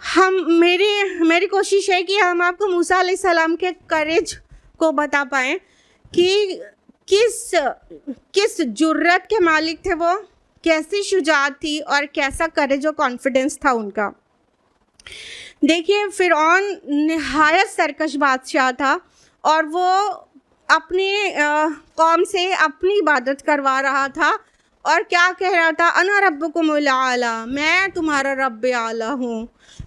میری کوشش ہے کہ ہم آپ کو موسیٰ علیہ السلام کے کریج کو بتا پائیں کہ کس جرت کے مالک تھے وہ، کیسی شجاعت تھی اور کیسا کریج و کانفیڈنس تھا ان کا۔ دیکھیے فرعون نہایت سرکش بادشاہ تھا اور وہ اپنی قوم سے اپنی عبادت کروا رہا تھا اور کیا کہہ رہا تھا، انا ربکم الاعلی، میں تمہارا رب اعلیٰ ہوں،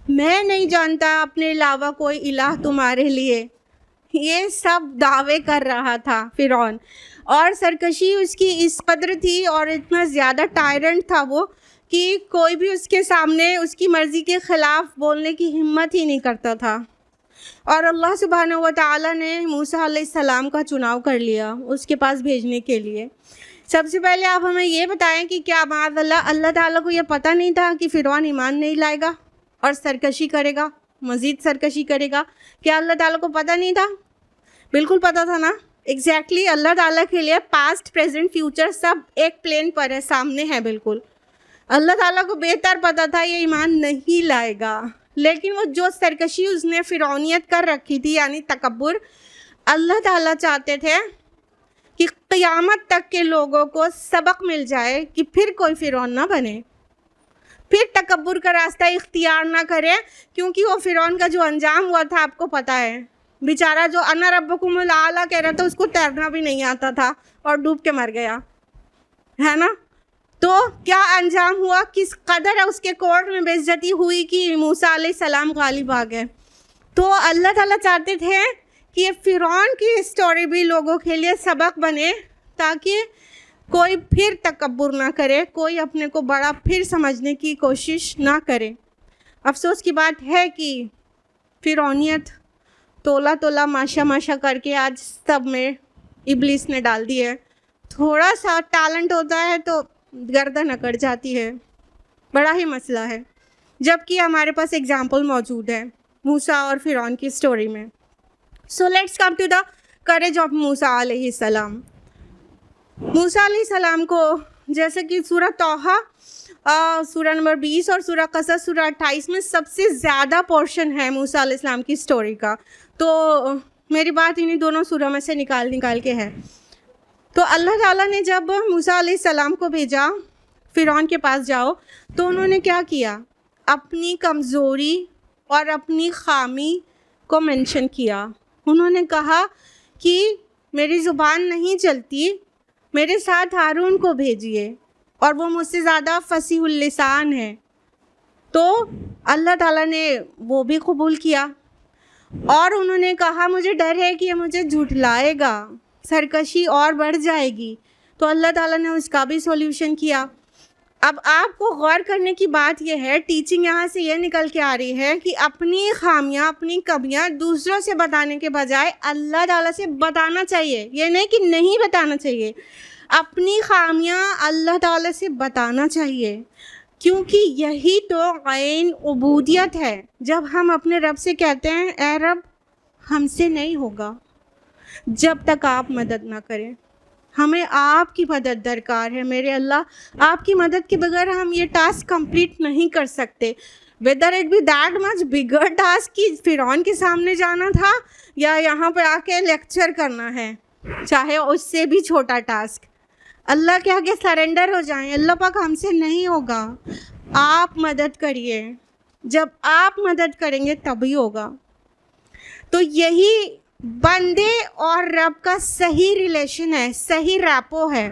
میں نہیں جانتا اپنے علاوہ کوئی الہ تمہارے لیے۔ یہ سب دعوے کر رہا تھا فرعون، اور سرکشی اس کی اس قدر تھی اور اتنا زیادہ ٹائرنٹ تھا وہ کہ کوئی بھی اس کے سامنے اس کی مرضی کے خلاف بولنے کی ہمت ہی نہیں کرتا تھا۔ اور اللہ سبحانہ و تعالیٰ نے موسیٰ علیہ السلام کا چناؤ کر لیا اس کے پاس بھیجنے کے لیے۔ سب سے پہلے آپ ہمیں یہ بتائیں کہ کیا معاذ اللہ تعالیٰ کو یہ پتہ نہیں تھا کہ فرعون ایمان نہیں لائے گا اور سرکشی کرے گا، مزید سرکشی کرے گا؟ کیا اللہ تعالیٰ کو پتہ نہیں تھا؟ بالکل پتہ تھا نا۔ ایگزیکٹلی اللہ تعالیٰ کے لیے پاسٹ، پریزنٹ، فیوچر سب ایک پلین پر ہے، سامنے ہے بالکل۔ اللہ تعالیٰ کو بہتر پتہ تھا یہ ایمان نہیں لائے گا، لیکن وہ جو سرکشی اس نے فرعونیت کر رکھی تھی، یعنی تکبر، اللہ تعالیٰ چاہتے تھے کہ قیامت تک کے لوگوں کو سبق مل جائے کہ پھر کوئی فرعون نہ بنے، پھر تکبر کا راستہ اختیار نہ کرے، کیونکہ وہ فرعون کا جو انجام ہوا تھا آپ کو پتہ ہے۔ بیچارہ جو انا ربکم الاعلی کہہ رہا تھا اس کو تیرنا بھی نہیں آتا تھا اور ڈوب کے مر گیا، ہے نا؟ تو کیا انجام ہوا، کس قدر اس کے کورٹ میں بے عزتی ہوئی کہ موسیٰ علیہ السلام غالب آ گئے۔ تو اللہ تعالیٰ چاہتے تھے کہ یہ فرعون کی اسٹوری بھی لوگوں کے لیے سبق بنے، تاکہ کوئی پھر تکبر نہ کرے، کوئی اپنے کو بڑا پھر سمجھنے کی کوشش نہ کرے۔ افسوس کی بات ہے کہ فرعونیت تولا تولا ماشا ماشا کر کے آج سب میں ابلیس نے ڈال دی ہے۔ تھوڑا سا ٹیلنٹ ہوتا ہے تو گردن اکڑ جاتی ہے، بڑا ہی مسئلہ ہے، جبکہ ہمارے پاس ایگزامپل موجود ہے موسیٰ اور فرعون کی اسٹوری میں۔ So let's come to the courage of Musa علیہ السلام۔ موسیٰ علیہ السلام کو جیسے کہ سورہ طٰہٰ سورہ نمبر 20 اور سورہ قصص سورہ 28 میں سب سے زیادہ پورشن ہے موسیٰ علیہ السلام کی اسٹوری کا، تو میری بات انہی دونوں سورہ میں سے نکال کے ہے۔ تو اللہ تعالیٰ نے جب موسیٰ علیہ السلام کو بھیجا فرعون کے پاس جاؤ، تو انہوں نے کیا کیا، اپنی کمزوری اور اپنی خامی کو منشن کیا۔ انہوں نے کہا کہ میری زبان نہیں چلتی، میرے ساتھ ہارون کو بھیجیے، اور وہ مجھ سے زیادہ فصیح اللسان ہے۔ تو اللہ تعالیٰ نے وہ بھی قبول کیا، اور انہوں نے کہا مجھے ڈر ہے کہ یہ مجھے جھٹلائے گا، سرکشی اور بڑھ جائے گی، تو اللہ تعالیٰ نے اس کا بھی سولوشن کیا۔ اب آپ کو غور کرنے کی بات یہ ہے، ٹیچنگ یہاں سے یہ نکل کے آ رہی ہے کہ اپنی خامیاں، اپنی کمیاں دوسروں سے بتانے کے بجائے اللہ تعالیٰ سے بتانا چاہیے۔ یہ نہیں کہ نہیں بتانا چاہیے، اپنی خامیاں اللہ تعالیٰ سے بتانا چاہیے، کیونکہ یہی تو عین عبودیت ہے۔ جب ہم اپنے رب سے کہتے ہیں اے رب ہم سے نہیں ہوگا جب تک آپ مدد نہ کریں، ہمیں آپ کی مدد درکار ہے، میرے اللہ آپ کی مدد کے بغیر ہم یہ ٹاسک کمپلیٹ نہیں کر سکتے، whether it be that much bigger task کہ فرعون کے سامنے جانا تھا یا یہاں پہ آ کے لیکچر کرنا ہے، چاہے اس سے بھی چھوٹا ٹاسک، اللہ کے آگے سرنڈر ہو جائیں، اللہ پاک ہم سے نہیں ہوگا، آپ مدد کریے، جب آپ مدد کریں گے تبھی ہوگا۔ تو یہی بندے اور رب کا صحیح ریلیشن ہے، صحیح ریپو ہے،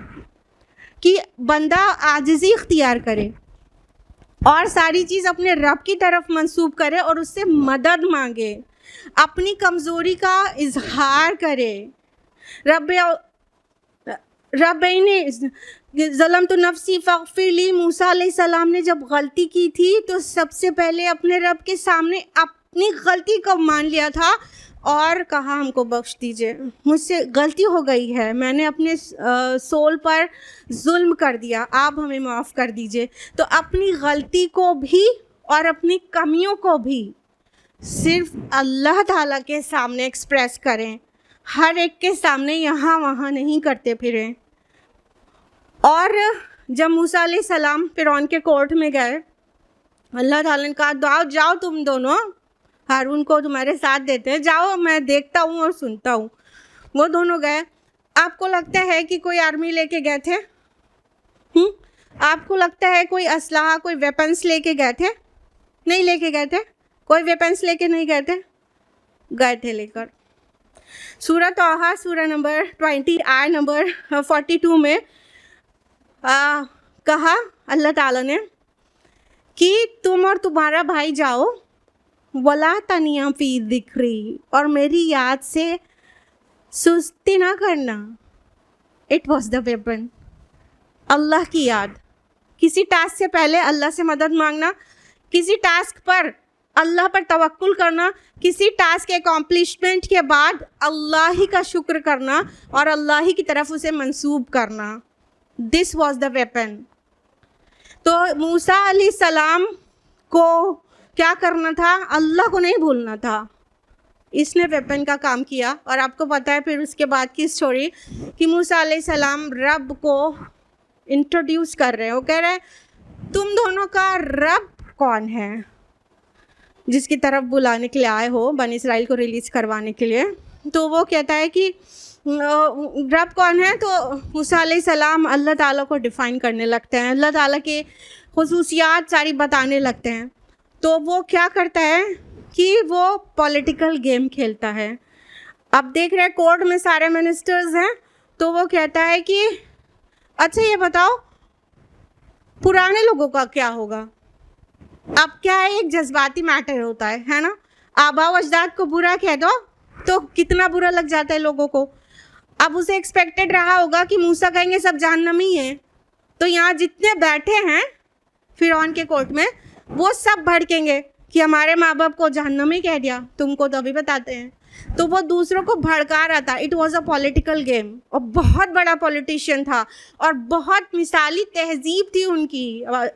کہ بندہ عاجزی اختیار کرے اور ساری چیز اپنے رب کی طرف منسوب کرے اور اس سے مدد مانگے، اپنی کمزوری کا اظہار کرے۔ ربینی ظلمت نفسی فاغفر لی، موسیٰ علیہ السلام نے جب غلطی کی تھی تو سب سے پہلے اپنے رب کے سامنے اپنی غلطی کو مان لیا تھا اور کہا ہم کو بخش دیجئے، مجھ سے غلطی ہو گئی ہے، میں نے اپنے سول پر ظلم کر دیا، آپ ہمیں معاف کر دیجئے۔ تو اپنی غلطی کو بھی اور اپنی کمیوں کو بھی صرف اللہ تعالیٰ کے سامنے ایکسپریس کریں، ہر ایک کے سامنے یہاں وہاں نہیں کرتے پھریں۔ اور جب موسیٰ علیہ السلام فرعون کے کورٹ میں گئے अल्लाह ताला ने कहा जाओ जाओ तुम दोनों, हारून को तुम्हारे साथ देते हैं, जाओ मैं देखता हूँ और सुनता हूँ। वो दोनों गए। आपको लगता है कि कोई आर्मी लेके गए थे? आपको लगता है कोई असलहा, कोई वेपन्स लेके गए थे? नहीं लेके गए थे। कोई वेपन्स लेके नहीं गए थे, गए थे लेकर। सूरह तौहा सूरह नंबर 20 आयत नंबर 42 में कहा अल्लाह ताला ने कि तुम और तुम्हारा भाई जाओ, वला तनिया फी ज़िक्री, और मेरी याद से सुस्ती ना करना। इट वॉज द वेपन, अल्लाह की याद। किसी टास्क से पहले अल्लाह से मदद मांगना, किसी टास्क पर अल्लाह पर तवक्कुल करना, किसी टास्क अकॉम्प्लिशमेंट के बाद अल्लाह ही का शुक्र करना और अल्लाह ही की तरफ उसे मंसूब करना। This was the weapon. तो मूसा अलैहिस्सलाम को क्या करना था? अल्लाह को नहीं भूलना था। इसने वेपन का काम किया। और आपको पता है फिर उसके बाद की स्टोरी कि मूसा अलैहिस्सलाम रब को इंट्रोड्यूस कर रहे हैं। वो कह रहे हैं तुम दोनों का रब कौन है, जिसकी तरफ बुलाने के लिए आए हो, बनी इसराइल को रिलीज़ करवाने के लिए। तो वो कहता है कि रब कौन है? तो मूसा अलैहिस्सलाम अल्लाह ताला को डिफ़ाइन करने लगते हैं, अल्लाह ताला के खुसूसियात सारी बताने लगते हैं। तो वो क्या करता है कि वो पॉलिटिकल गेम खेलता है। अब देख रहे हैं कोर्ट में सारे मिनिस्टर्स हैं, तो वो कहता है कि अच्छा ये बताओ पुराने लोगों का क्या होगा। अब क्या है, एक जज्बाती मैटर होता है ना। आबा व अजदाद को बुरा कह दो तो कितना बुरा लग जाता है लोगों को। अब उसे एक्सपेक्टेड रहा होगा कि मूसा कहेंगे सब जहन्नमी हैं, तो यहाँ जितने बैठे हैं फिरौन के कोर्ट में वो सब भड़केंगे कि हमारे माँ बाप को जहन्नमी कह दिया, तुमको तो अभी बताते हैं। तो वो दूसरों को भड़का रहा था। It was a political game. और बहुत बड़ा पॉलिटिशियन था और बहुत मिसाली तहजीब थी उनकी।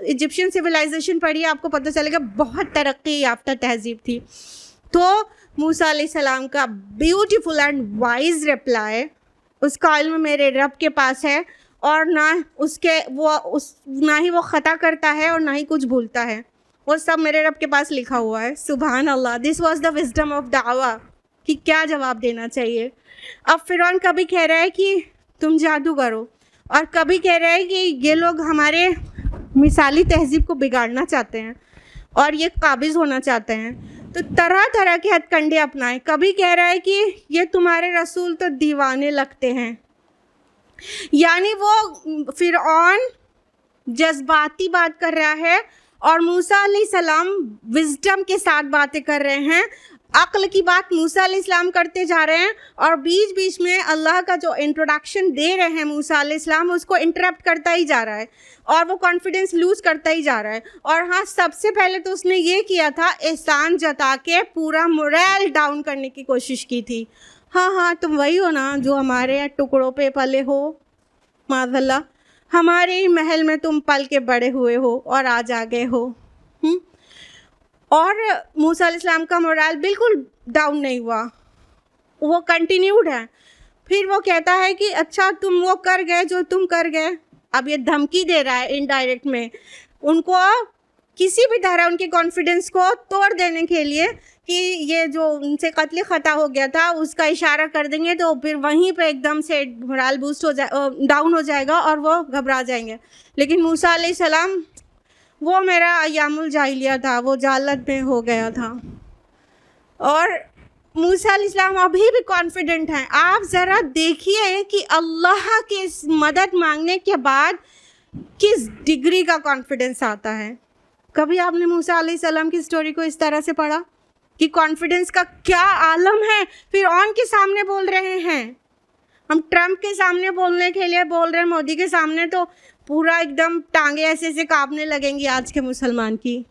इजिप्शियन सिविलाइजेशन पढ़िए, आपको पता चलेगा बहुत तरक्की याफ्ता तहजीब थी। तो मूसा अलैहिस्सलाम का ब्यूटीफुल एंड वाइज रिप्लाई, उसका इल्म मेरे रब के पास है और ना ही वो ख़ता करता है और ना ही कुछ भूलता है, वो सब मेरे रब के पास लिखा हुआ है। सुभान अल्लाह। This was the wisdom of दावा कि क्या जवाब देना चाहिए। अब फिरौन कभी कह रहा है कि तुम जादू करो, और कभी कह रहा है कि ये लोग हमारे मिसाली तहजीब को बिगाड़ना चाहते हैं और ये काबिज़ होना चाहते हैं। तो तरह तरह के हथकंडे अपनाए। कभी कह रहा है कि ये तुम्हारे रसूल तो दीवाने लगते हैं, यानी वो फिरौन जज्बाती बात कर रहा है और मूसा अलैहिस्सलाम विजडम के साथ बातें कर रहे हैं। अक्ल की बात मूसा अलैहिस्सलाम करते जा रहे हैं और बीच बीच में अल्लाह का जो इंट्रोडक्शन दे रहे हैं मूसा अलैहिस्सलाम, उसको इंटरप्ट करता ही जा रहा है और वो कॉन्फिडेंस लूज़ करता ही जा रहा है। और हाँ, सबसे पहले तो उसने ये किया था, एहसान जता के पूरा मोरल डाउन करने की कोशिश की थी। हाँ, तुम वही हो ना जो हमारे टुकड़ों पे पले हो, माज़अल्लाह, हमारे ही महल में तुम पल के बड़े हुए हो और आज आ गए हो। और मूसा अलैहिस्सलाम का मोरल बिल्कुल डाउन नहीं हुआ, वो कंटिन्यूड है। फिर वो कहता है कि अच्छा तुम वो कर गए जो तुम कर गए। अब ये धमकी दे रहा है इनडायरेक्ट में उनको, किसी भी तरह उनके कॉन्फिडेंस को तोड़ देने के लिए कि ये जो उनसे कत्ल ख़ता हो गया था उसका इशारा कर देंगे तो फिर वहीं पे एकदम से मोरल बूस्ट हो डाउन हो जाएगा और वो घबरा जाएंगे। लेकिन मूसा अलैहिस्सलाम, वो मेरा अय्यामुल जाहिलिया था, वो जालत में हो गया था। और मूसा अलैहिस्सलाम अभी भी कॉन्फिडेंट हैं। आप ज़रा देखिए कि अल्लाह की मदद मांगने के बाद किस डिग्री का कॉन्फिडेंस आता है। कभी आपने मूसा अलैहिस्सलाम की स्टोरी को इस तरह से पढ़ा कि कॉन्फिडेंस का क्या आलम है? फिरौन के सामने बोल रहे हैं, हम ट्रंप के सामने बोलने के लिए बोल रहे हैं, मोदी के सामने तो पूरा एकदम टांगे ऐसे ऐसे कांपने लगेंगी आज के मुसलमान की।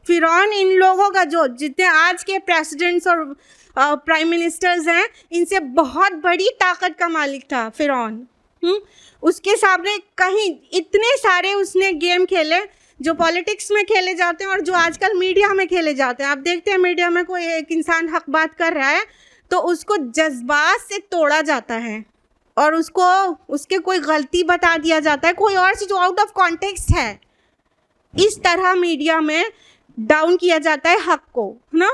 फिरौन इन लोगों का, जो जितने आज के प्रेसिडेंट्स और प्राइम मिनिस्टर्स हैं, इनसे बहुत बड़ी ताकत का मालिक था फिरौन। उसके सामने कहीं इतने सारे उसने गेम खेले जो पॉलिटिक्स में खेले जाते हैं और जो आजकल मीडिया में खेले जाते हैं। आप देखते हैं मीडिया में कोई एक इंसान हक बात कर रहा है तो उसको जज्बात से तोड़ा जाता है और उसको उसके कोई गलती बता दिया जाता है, कोई और चीज़ जो आउट ऑफ कॉन्टेक्स्ट है इस तरह मीडिया में डाउन किया जाता है हक को, है ना।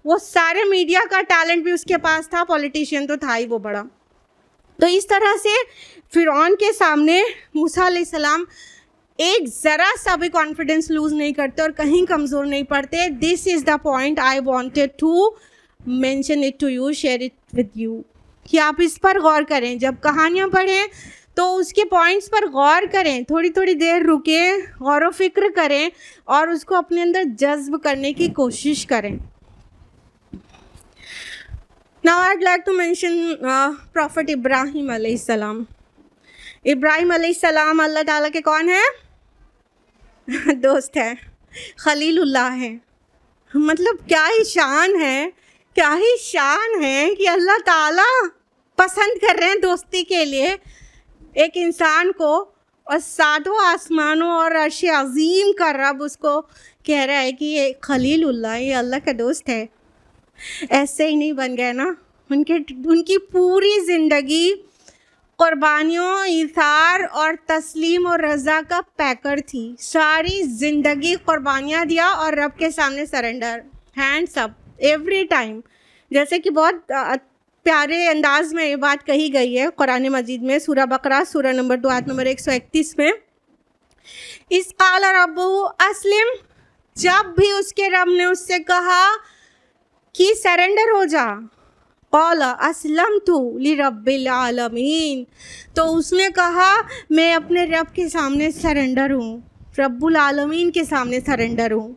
वो सारे मीडिया का टैलेंट भी उसके पास था, पॉलिटिशियन तो था ही वो बड़ा। तो इस तरह से फिरौन के सामने मूसा अलैहिस्सलाम एक ज़रा सा भी कॉन्फिडेंस लूज़ नहीं करते और कहीं कमज़ोर नहीं पड़ते। This is the point I wanted to mention it to you, share it with you, कि आप इस पर गौर करें। जब कहानियाँ पढ़ें तो उसके पॉइंट्स पर गौर करें, थोड़ी थोड़ी देर रुकें, गौर व फिक्र करें और उसको अपने अंदर जज्ब करने की कोशिश करें। Now I'd like to mention Prophet Ibrahim अलैहिस्सलाम। इब्राहिम अलैहिस्सलाम अल्लाह ताला के कौन है? दोस्त है, खलीलुल्लाह है। मतलब क्या ही शान है, क्या ही शान है कि अल्लाह ताला पसंद कर रहे हैं दोस्ती के लिए एक इंसान को, और सातों आसमानों और अर्श अज़ीम का रब उसको कह रहा है कि ये खलीलुल्लाह, ये अल्लाह का दोस्त है। ऐसे ही नहीं बन गए ना, उनकी पूरी ज़िंदगी क़ुरबानियों, इसार और तस्लीम और रज़ा का पैकर थी। सारी ज़िंदगी क़ुरबानियाँ दिया और रब के सामने surrender, hands up every time. जैसे कि बहुत प्यारे अंदाज में ये बात कही गई है कुरान मजीद में, सूरह बकरा सूरह नंबर 2 आयत नंबर 131 में, इस क़ाल रब्बु अस्लिम, जब भी उसके रब ने उससे कहा कि सरेंडर हो जा, क़ाला अस्लमतु लिरब्बिल आलमीन, तो उसने कहा मैं अपने रब के सामने सरेंडर हूँ, रब्बुल आलमीन के सामने सरेंडर हूँ।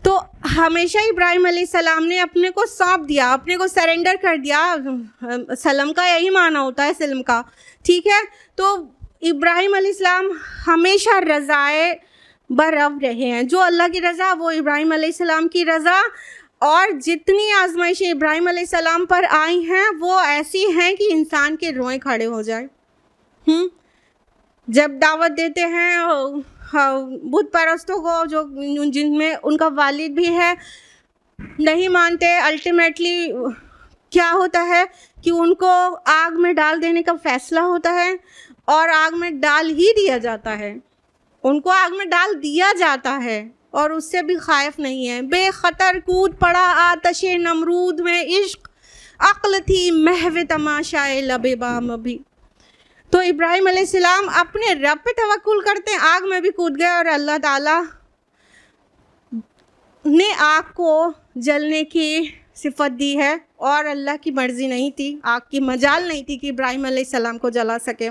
तो हमेशा इब्राहिम अलैहिस्सलाम ने अपने को सौंप दिया, अपने को सरेंडर कर दिया। सलम का यही माना होता है, सिल्म का, ठीक है। तो इब्राहिम अलैहिस्सलाम हमेशा रज़ाए बरब रहे हैं, जो अल्लाह की रज़ा वो इब्राहिम अलैहिस्सलाम की रज़ा। और जितनी आजमाइशें इब्राहिम अलैहिस्सलाम पर आई हैं वो ऐसी हैं कि इंसान के रोएं खड़े हो जाए। जब दावत देते हैं बुत परस्तों को, जो जिनमें उनका वालिद भी है, नहीं मानते, अल्टीमेटली क्या होता है कि उनको आग में डाल देने का फ़ैसला होता है और आग में डाल ही दिया जाता है, उनको आग में डाल दिया जाता है और उससे भी खाइफ नहीं है। बेखतर कूद पड़ा आतशे नमरूद में, इश्क अक्ल थी महव तमाशाए लबे बाम भी। तो इब्राहिम अलैहिस्सलाम अपने रब पे तवक्कुल करते हैं, आग में भी कूद गए और अल्लाह ताला ने आग को जलने की सिफत दी है और अल्लाह की मर्ज़ी नहीं थी, आग की मजाल नहीं थी कि इब्राहिम अलैहिस्सलाम को जला सके।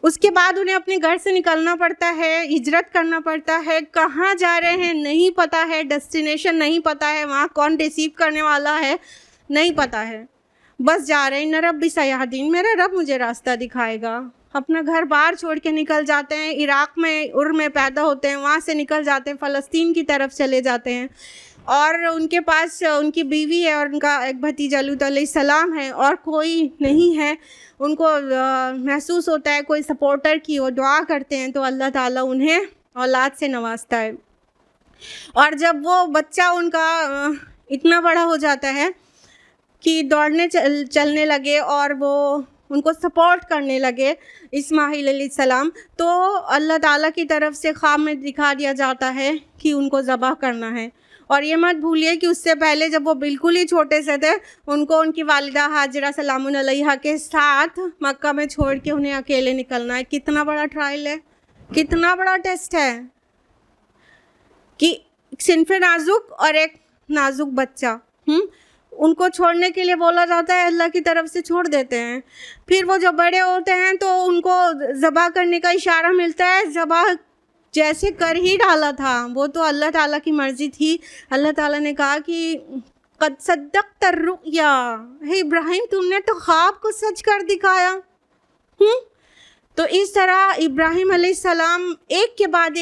उसके बाद उन्हें अपने घर से निकलना पड़ता है, हिजरत करना पड़ता है, कहाँ जा रहे हैं नहीं पता है, डेस्टिनेशन नहीं पता है, वहाँ कौन रिसीव करने वाला है नहीं पता है, बस जा रहे हैं। न रब भी सयाहदीन, मेरा रब मुझे रास्ता दिखाएगा। अपना घर बाहर छोड़ के निकल जाते हैं, इराक़ में उर में पैदा होते हैं, वहाँ से निकल जाते हैं, फ़लस्तीन की तरफ चले जाते हैं और उनके पास उनकी बीवी है और उनका एक भतीजा लूत अलैहिस्सलाम है और कोई नहीं है। उनको महसूस होता है कोई सपोर्टर की, वो दुआ करते हैं तो अल्लाह ताला उन्हें औलाद से नवाजता है। और जब वो बच्चा उनका इतना बड़ा हो जाता है कि दौड़ने चलने लगे और वो उनको सपोर्ट करने लगे, इस्माइल अलैहिस्सलाम, तो अल्लाह ताला की तरफ से ख्वाब में दिखा दिया जाता है कि उनको ज़बह करना है। और ये मत भूलिए कि उससे पहले जब वो बिल्कुल ही छोटे से थे, उनको उनकी वालिदा हाजरा सलामुन अलैहा के साथ मक्का में छोड़ के उन्हें अकेले निकलना है। कितना बड़ा ट्रायल है, कितना बड़ा टेस्ट है कि सिनफ़े नाजुक और एक नाजुक बच्चा, उनको छोड़ने के लिए बोला जाता है, अल्लाह की तरफ से छोड़ देते हैं। फिर वो जब बड़े होते हैं तो उनको ज़बह करने का इशारा मिलता है, ज़बह जैसे कर ही डाला था, वो तो अल्लाह ताला की मर्ज़ी थी। अल्लाह ताला ने कहा कि क़द सद्दक़्त रुया, हे इब्राहिम तुमने तो ख्वाब को सच कर दिखाया। तो इस तरह इब्राहिम अलैहिस्सलाम एक के बाद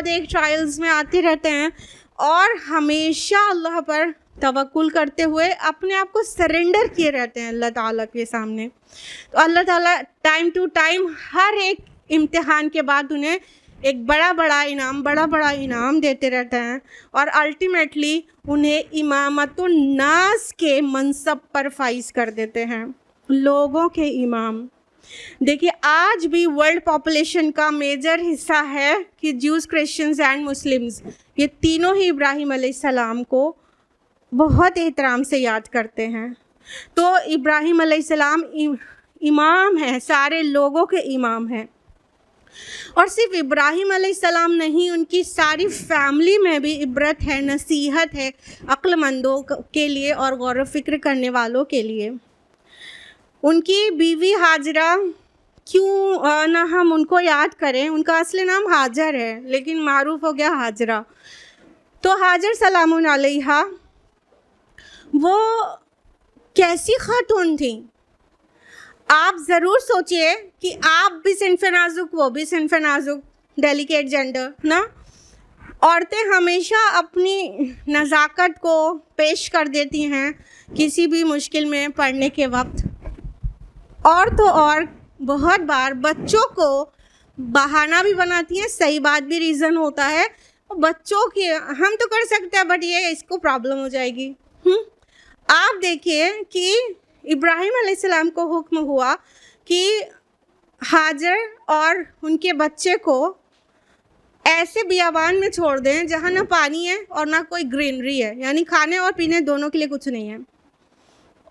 एक ट्रायल्स में आते रहते हैं और हमेशा अल्लाह पर तवक्कुल करते हुए अपने आप को सरेंडर किए रहते हैं अल्लाह ताला के सामने। तो अल्लाह ताला टाइम टू टाइम हर एक इम्तिहान के बाद उन्हें एक बड़ा बड़ा इनाम देते रहते हैं और अल्टीमेटली उन्हें इमामतुन नास के मनसब पर फाइज कर देते हैं, लोगों के इमाम। देखिए आज भी वर्ल्ड पॉपुलेशन का मेजर हिस्सा है कि ज्यूज, क्रिश्चियंस एंड मुस्लिम्स, ये तीनों ही इब्राहिम अलैहिस्सलाम को बहुत एहतराम से याद करते हैं। तो इब्राहिम अलैहिस्सलाम इमाम है, सारे लोगों के इमाम हैं। और सिर्फ इब्राहिम अलैहिस्सलाम नहीं, उनकी सारी फैमिली में भी इबरत है, नसीहत है अक्लमंदों के लिए और गौर फिक्र करने वालों के लिए। उनकी बीवी हाजरा, क्यों ना हम उनको याद करें, उनका असली नाम हाजर है लेकिन मारूफ हो गया हाजरा। तो हाजर सलामुन अलैहा वो कैसी खातून थी, आप ज़रूर सोचिए कि आप भी सिन्फ नाजुक, वो भी सिन्फ नाजुक, डेलिकेट जेंडर ना। औरतें हमेशा अपनी नज़ाकत को पेश कर देती हैं किसी भी मुश्किल में पड़ने के वक्त। और तो और बहुत बार बच्चों को बहाना भी बनाती हैं, सही बात भी रीज़न होता है। बच्चों के हम तो कर सकते हैं बट ये इसको प्रॉब्लम हो जाएगी। आप देखिए कि इब्राहिम अलैहिस्सलाम को हुक्म हुआ कि हाजर और उनके बच्चे को ऐसे बियाबान में छोड़ दें जहाँ ना पानी है और ना कोई ग्रीनरी है, यानी खाने और पीने दोनों के लिए कुछ नहीं है।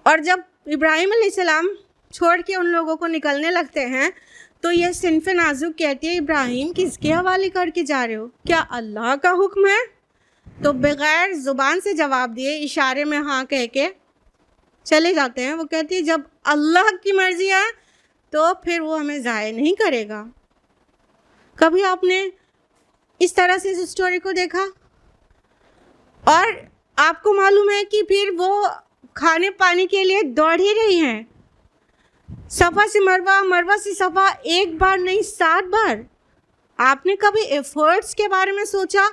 और जब इब्राहिम अलैहिस्सलाम छोड़ के उन लोगों को निकलने लगते हैं तो यह सिन्फ नाजुक कहती है, इब्राहिम किसके हवाले करके जा रहे हो, क्या अल्लाह का हुक्म है? तो बग़ैर ज़ुबान से जवाब दिए इशारे में हाँ कह के चले जाते हैं। वो कहती है जब अल्लाह की मर्ज़ी है तो फिर वो हमें ज़ाय नहीं करेगा। कभी आपने इस तरह से इस स्टोरी को देखा? और आपको मालूम है कि फिर वो खाने पानी के लिए दौड़ ही रही हैं, सफ़ा से मरवा, मरवा से सफ़ा, एक बार नहीं 7 बार। आपने कभी एफ़र्ट्स के बारे में सोचा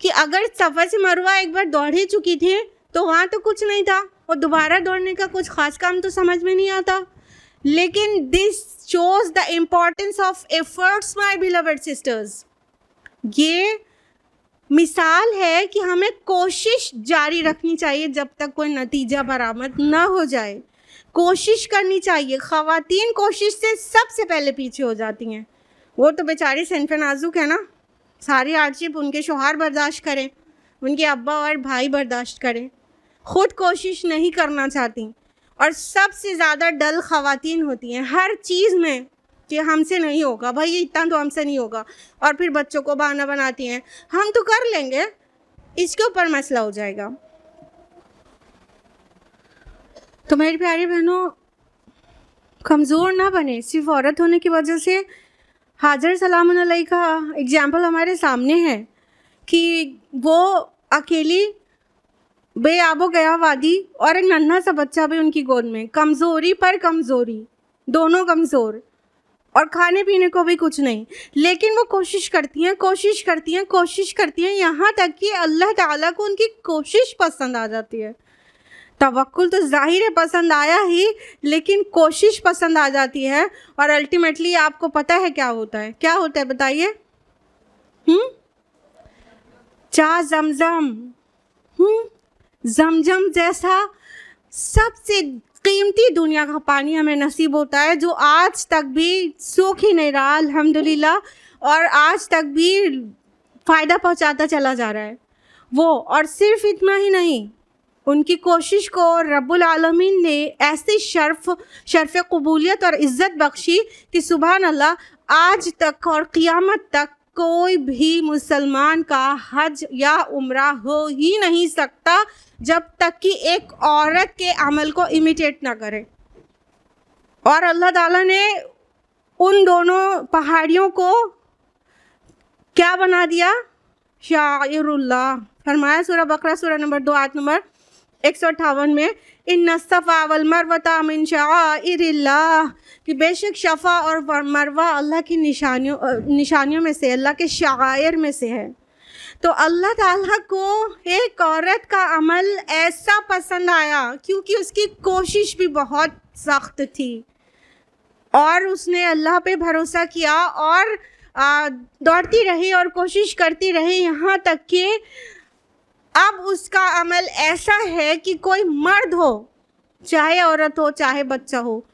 कि अगर सफ़ा से मरवा एक बार दौड़ ही चुकी थी तो वहाँ तो कुछ नहीं था और दोबारा दौड़ने का कुछ ख़ास काम तो समझ में नहीं आता। लेकिन this shows the importance of efforts my beloved sisters. ये मिसाल है कि हमें कोशिश जारी रखनी चाहिए जब तक कोई नतीजा बरामद ना हो जाए। कोशिश करनी चाहिए। ख़वातीन कोशिश से सबसे पहले पीछे हो जाती हैं। वो तो बेचारी सिन्फ नाजुक है ना, सारी हार्डशिप उनके शौहर बर्दाश्त करें, उनके अब्बा और भाई बर्दाश्त करें, ख़ुद कोशिश नहीं करना चाहती। और सबसे ज़्यादा डल ख़वातीन होती हैं हर चीज़ में कि हमसे नहीं होगा भाई, इतना तो हमसे नहीं होगा। और फिर बच्चों को बहाना बनाती हैं, हम तो कर लेंगे, इसके ऊपर मसला हो जाएगा। तो मेरी प्यारी बहनों, कमज़ोर ना बने सिर्फ औरत होने की वजह से। हाजर सलामुन अलैहा का एग्जाम्पल हमारे सामने है कि वो अकेली बेआबो गया वादी और एक नन्हा सा बच्चा भी उनकी गोद में, कमज़ोरी पर कमज़ोरी, दोनों कमज़ोर, और खाने पीने को भी कुछ नहीं। लेकिन वो कोशिश करती हैं, कोशिश करती हैं, कोशिश करती हैं, यहाँ तक कि अल्लाह ताला को उनकी कोशिश पसंद आ जाती है। तवक्कुल तो ज़ाहिर है पसंद आया ही, लेकिन कोशिश पसंद आ जाती है। और अल्टीमेटली आपको पता है क्या होता है? क्या होता है बताइए? चा ज़मज़म, ज़मज़म जैसा सबसे कीमती दुनिया का पानी हमें नसीब होता है, जो आज तक भी सूख ही नहीं रहा अल्हम्दुलिल्लाह, और आज तक भी फ़ायदा पहुंचाता चला जा रहा है वो। और सिर्फ इतना ही नहीं, उनकी कोशिश को रब्बुल आलमीन ने ऐसी शर्फ़ कबूलियत और इज़्ज़त बख्शी कि सुभान अल्लाह, आज तक और क़ियामत तक कोई भी मुसलमान का हज या उम्रा हो ही नहीं सकता जब तक कि एक औरत के अमल को इमिटेट ना करे। और अल्लाह ताला ने उन दोनों पहाड़ियों को क्या बना दिया? शाइरुल्लाह। फरमाया सूरह बकरा सूरह नंबर 2 आयत नंबर 158 में, इन्ना सफ़ा वल मरवता मिन शाइरिल्लाह, कि बेशक शफ़ा और मरवा अल्लाह की निशानियों में से, अल्लाह के शायर में से है। तो अल्लाह ताला को एक औरत का अमल ऐसा पसंद आया क्योंकि उसकी कोशिश भी बहुत सख्त थी और उसने अल्लाह पे भरोसा किया और दौड़ती रही और कोशिश करती रही, यहाँ तक कि अब उसका अमल ऐसा है कि कोई मर्द हो, चाहे औरत हो चाहे बच्चा हो,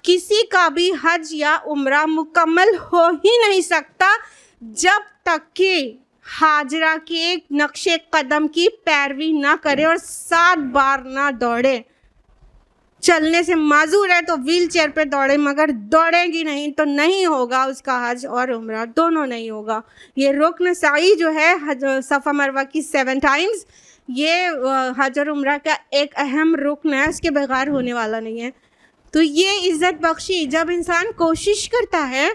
किसी का भी हज या उम्रा मुकम्मल हो ही नहीं सकता जब तक कि हाजरा के नक्शे कदम की पैरवी ना करे और 7 बार ना दौड़े। चलने से माजूर है तो व्हील चेयर पे दौड़े, मगर दौड़ेगी नहीं तो नहीं होगा उसका हज और उम्रा, दोनों नहीं होगा। ये रुकन साई जो है हज सफ़ा मरवा की 7 टाइम्स, ये हज और उम्रा का एक अहम रुकन है, इसके बगैर होने वाला नहीं है। तो ये इज़्ज़त बख्शी जब इंसान कोशिश करता है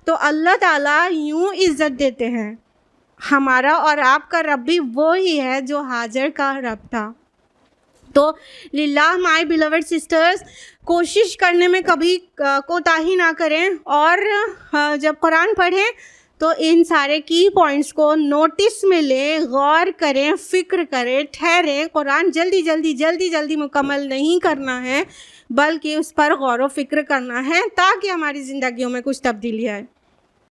तो अल्लाह ताला यूँ इज़्ज़त देते हैं। हमारा और आपका रब भी वो ही है जो हाजर का रब था। तो लिल्लाह माय बिलवड सिस्टर्स, कोशिश करने में कभी कोताही ना करें, और जब कुरान पढ़ें तो इन सारे की पॉइंट्स को नोटिस में लें, गौर करें, फ़िक्र करें, ठहरें। कुरान जल्दी मुकम्मल नहीं करना है, बल्कि उस पर गौर व फिक्र करना है ताकि हमारी ज़िंदगियों में कुछ तब्दीली आए।